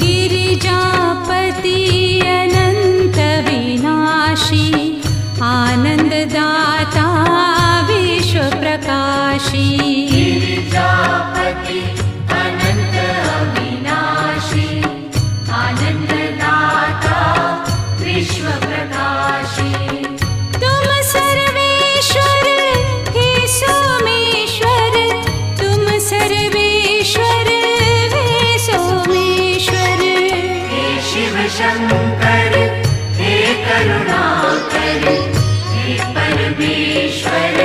गिरिजापति अनंत विनाशी, आनंददाता विश्व प्रकाशी। गिरिजापति अनंत अविनाशी, आनंददाता विश्व प्रकाशी। तुम सर्वेश्वर हे सोमेश्वर, तुम सर्वेश्वर हे सोमेश्वर। हे शिव शंकर हे करुणाकर, हे परमेश्वर